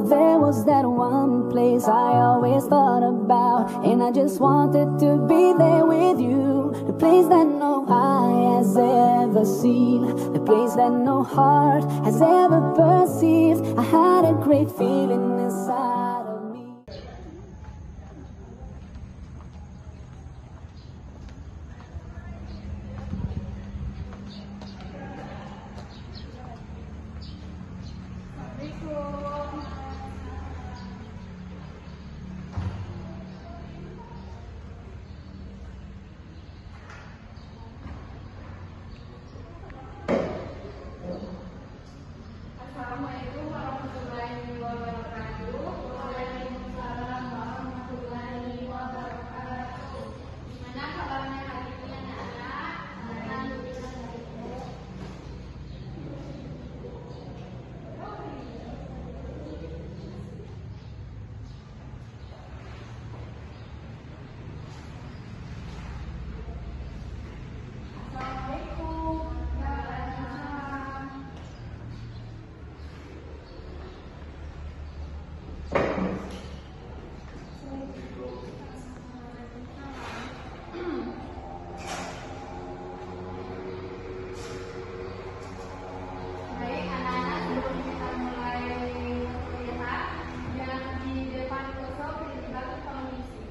There was that one place I always thought about, and I just wanted to be there with you. The place that no eye has ever seen, the place that no heart has ever perceived. I had a great feeling inside of me. Assalamualaikum warahmatullahi wabarakatuh. Waalaikumsalam warahmatullahi wabarakatuh. Gimana kabarnya hari ini anak-anak? Assalamualaikum. Waalaikumsalam. Baik anak-anak, sebelum kita mulai kuliah, yang di depan kosong principal tolong isi.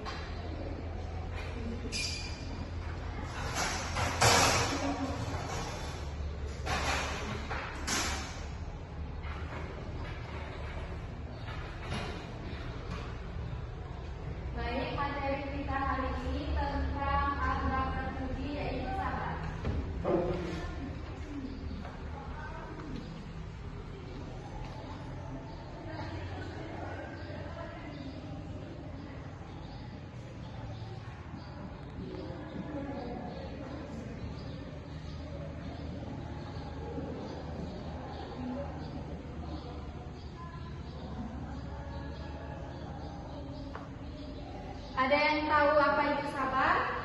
Baik, materi kita hari ini tentang akhlak terpuji yaitu sabar. Ada yang tahu apa itu sabar?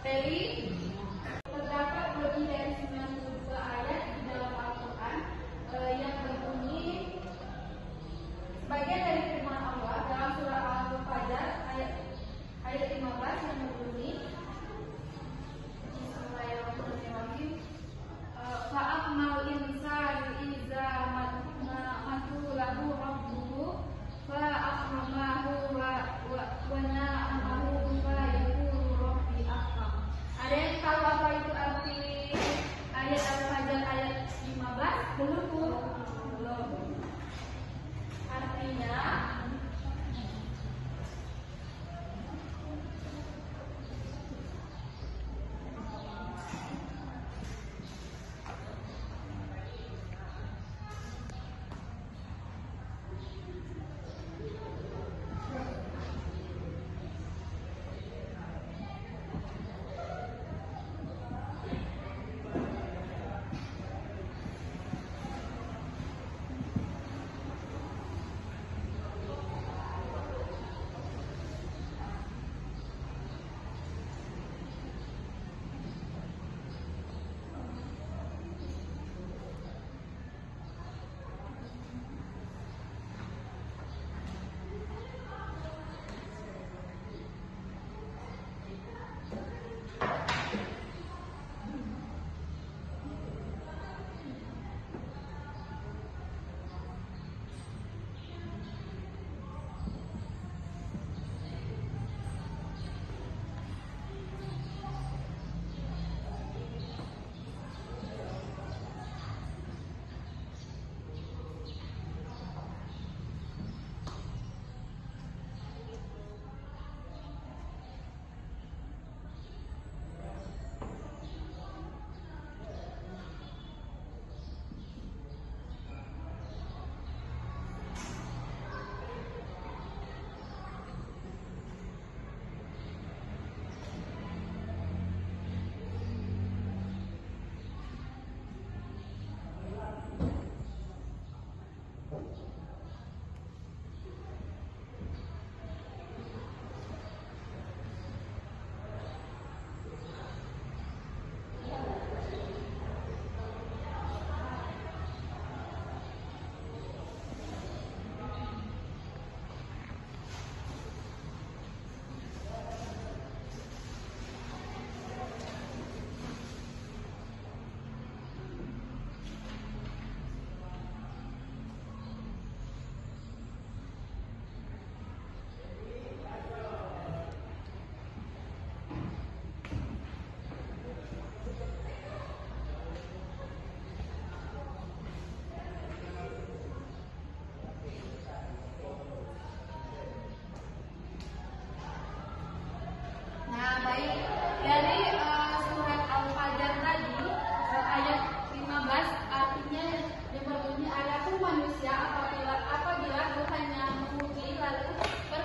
Feli? Terdapat lebih dari 92 ayat di dalam Al-Quran yang berbunyi sebagian dari firman Allah dalam surah Al-Fajr ayat 15 yang berbunyi Bismillahirrahmanirrahim. Fa'akmal insanu iza matulahu rabbuhu fa'akramahu wa na'amahu fa yakulu rabbi akram. Ada yang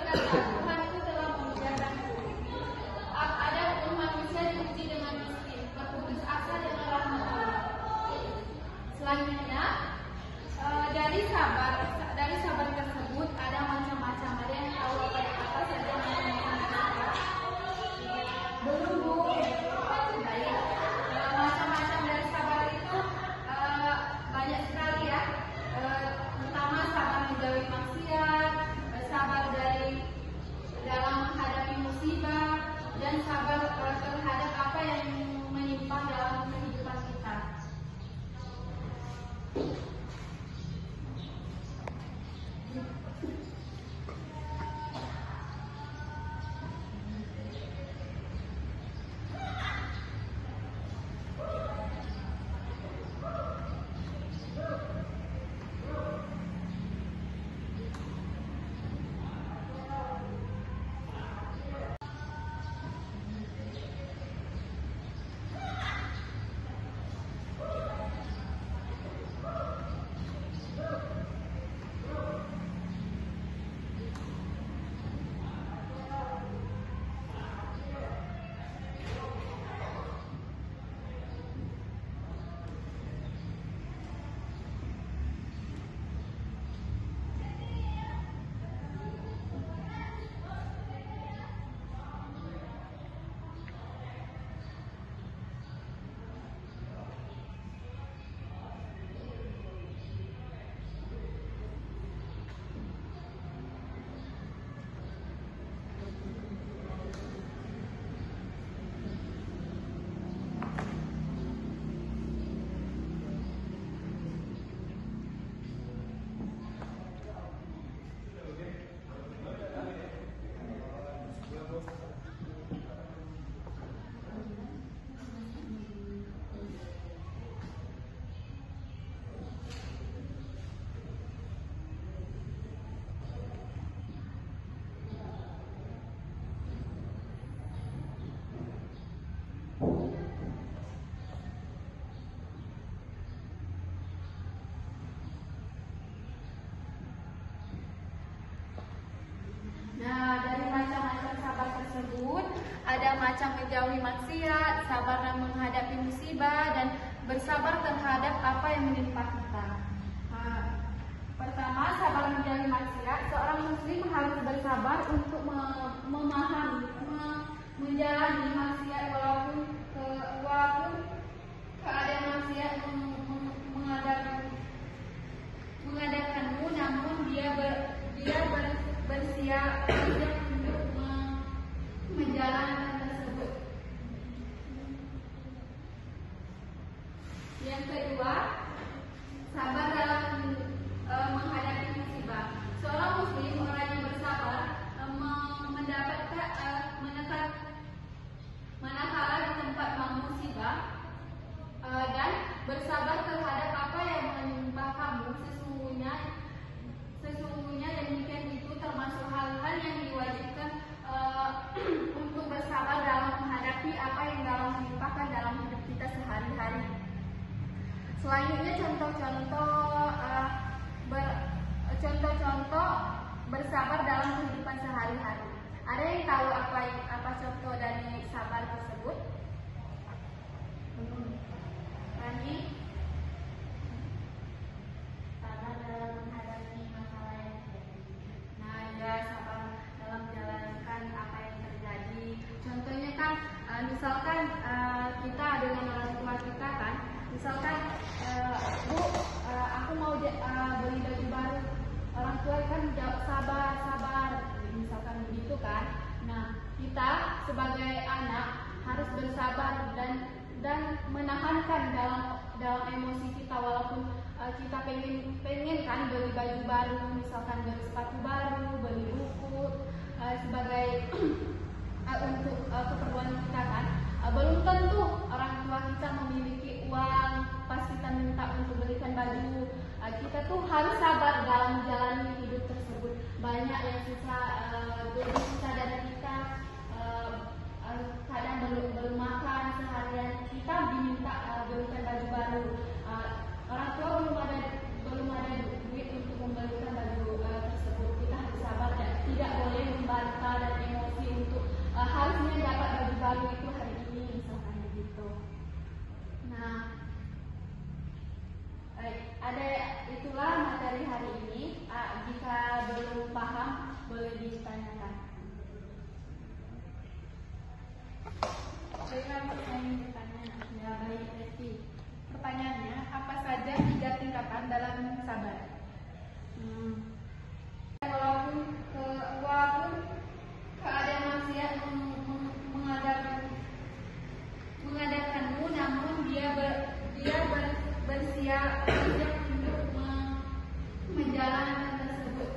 berkata, Tuhan itu telah memuliakanku. Adapun manusia diuji dengan miskin, berputus asa dengan rahmat Allah. Selanjutnya, dari sabar tersebut ada macam-macam. Ada yang tahu apa saja macam-macam. Belum Bu, baik. Macam-macam dari sabar itu banyak sekali ya. Pertama, sabar menjauhi maksiat, sabar dalam menghadapi musibah, dan sabar terhadap apa yang menimpa dalam kehidupan kita. Nah, dari macam-macam sabar tersebut, ada macam menjauhi maksiat, sabar dalam menghadapi musibah, dan bersabar terhadap apa yang menimpa kita. Nah, pertama, sabar menjauhi maksiat. Seorang muslim harus bersabar untuk memahami, menjalani maksiat walaupun keadaan maksiat mengadakanmu, namun dia bersiap untuk menjalankan tersebut. Yang kedua, sabar dalam menghadapi musibah. Seorang muslim, orang yang bersabar, menekan manakala di tempat musibah, dan bersabar terhadap apa yang menimpa kamu. Sesungguhnya demikian itu termasuk hal-hal yang diwajibkan untuk bersabar dalam menghadapi apa yang dalam menimpakan dalam hidup kita sehari-hari. Selanjutnya contoh-contoh bersabar dalam kehidupan sehari-hari. Ada yang tahu apa contoh dari sabar tersebut? Rani? Sabar dalam menghadapi masalah yang terjadi. Nah, ya, sabar dalam menjalankan apa yang terjadi. Contohnya kan, misalkan kita dengan orang tua kita kan, misalkan Bu, aku mau beli baju baru. Orang tua kan jawab sabar, misalkan begitu kan. Nah, kita sebagai anak harus bersabar dan menahankan dalam emosi kita, walaupun kita pengen kan beli baju baru, misalkan beli sepatu baru, beli buku sebagai untuk keperluan kita kan. Belum tentu orang tua kita memiliki uang pas kita minta untuk belikan baju. Kita tuh harus sabar dalam menjalani hidup tersebut. Banyak yang lebih susah dari kita, kadang belum makan seharian, kita diminta belikan baju baru. Orang tua belum ada duit untuk membelikan baju tersebut. Kita harus sabar dan tidak boleh paham boleh ditanyakan. Baiklah, saya ingin bertanya. Ya, baik, Resti. Pertanyaannya, apa saja 3 tingkatan dalam sabar? Walaupun keadaan manusia mengadakanmu, namun dia bersiap untuk menjalankan tersebut.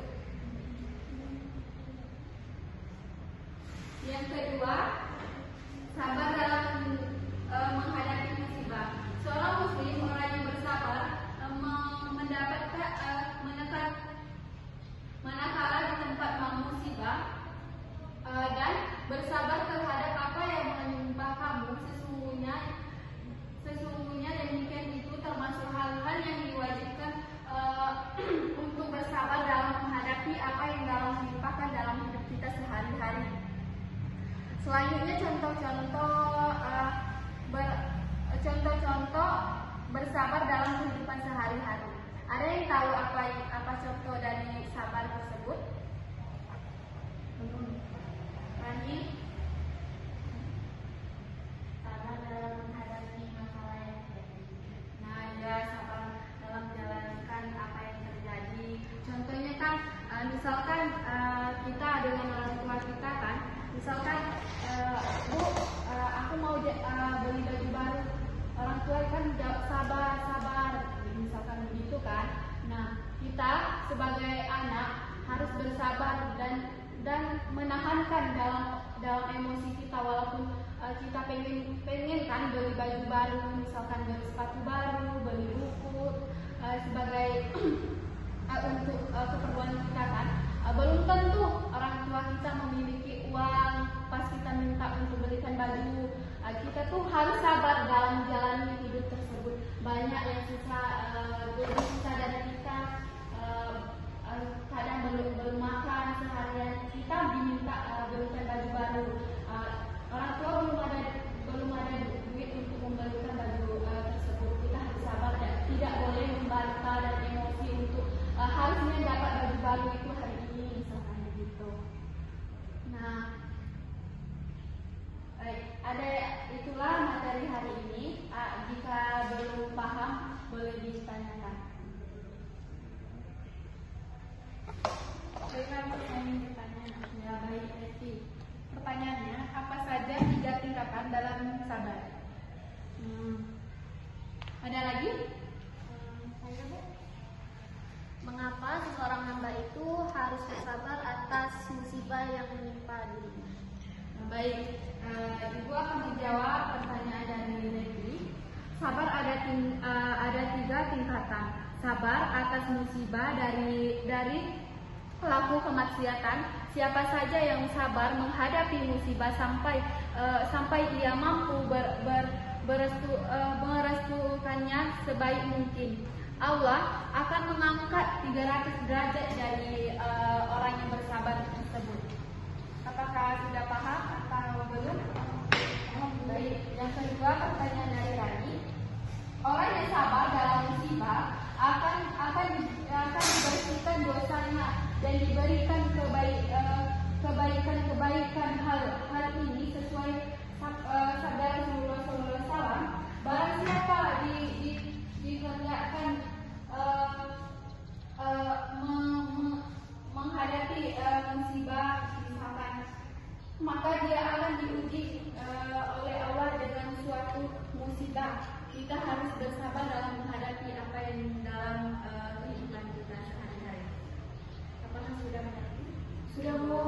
Yang kedua, sabar dalam menghadapi musibah. Seorang muslim, orang yang bersabar, manakala di tempat musibah dan bersabar terhadap apa yang menimpa kamu. Sesungguhnya demikian itu termasuk hal-hal yang diwajibkan untuk bersabar dalam menghadapi apa yang dalam menimpakan dalam hidup kita sehari-hari. Selanjutnya contoh bersabar dalam kehidupan sehari-hari. Ada yang tahu apa contoh dari sabar tersebut? Rani? Sabar dalam menghadapi masalah yang terjadi. Nah, ya, sabar dalam menjalankan apa yang terjadi. Contohnya kan, misalkan kita dengan orang tua kita kan, misalkan Bu, aku mau beli baju baru. Orang tua kan jawab sabar, misalkan begitu kan. Nah, kita sebagai anak harus bersabar dan menahankan dalam emosi kita, walaupun kita pengen kan beli baju baru, misalkan beli sepatu baru, beli buku sebagai untuk keperluan kita kan. Belum tentu orang tua kita memiliki uang pas kita minta untuk belikan baju. Kita tuh harus sabar dalam menjalani hidup tersebut. Banyak yang lebih susah dari kita, kadang belum makan seharian, kita diminta belikan baju baru. Orang tua belum ada duit untuk membelikan baju tersebut. Kita harus sabar dan tidak boleh membantah dan emosi untuk harusnya dapat baju baru itu hari ini, misalkan begitu. Nah, itulah materi hari ini. Jika belum paham, boleh ditanyakan. Baiklah, saya ingin bertanya. Ya, baik, Resti. Pertanyaannya, apa saja 3 tingkatan dalam sabar? Ada lagi? Mengapa seseorang hamba itu harus bersabar atas musibah yang menimpa dirinya? Baik, Ibu akan menjawab pertanyaan dari Resti. Sabar ada 3 tingkatan. Sabar atas musibah dari pelaku kemaksiatan. Siapa saja yang sabar menghadapi musibah sampai ia mampu merestukannya sebaik mungkin, Allah akan mengangkat 300 derajat dari orang yang bersabar tersebut. Apakah sudah paham atau belum? Baik. Yang kedua, pertanyaan dari Rani. Orang yang sabar dalam musibah akan dibersihkan dosanya dan diberikan kebaikan. Hal ini sesuai sabda Rasulullah SAW. Barang siapa dikehendakkan menghadapi musibah, misalkan, maka dia akan diuji oleh Allah dengan suatu musibah. Kita harus bersabar dalam menghadapi apa yang dalam kehidupan kita sehari-hari. Apakah sudah mengerti? Sudah, Bu?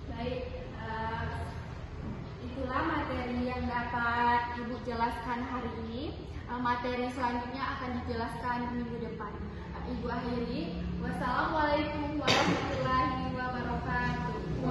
Baik. Itulah materi yang dapat Ibu jelaskan hari ini. Materi selanjutnya akan dijelaskan minggu depan. Ibu akhiri. Wassalamualaikum warahmatullahi wabarakatuh.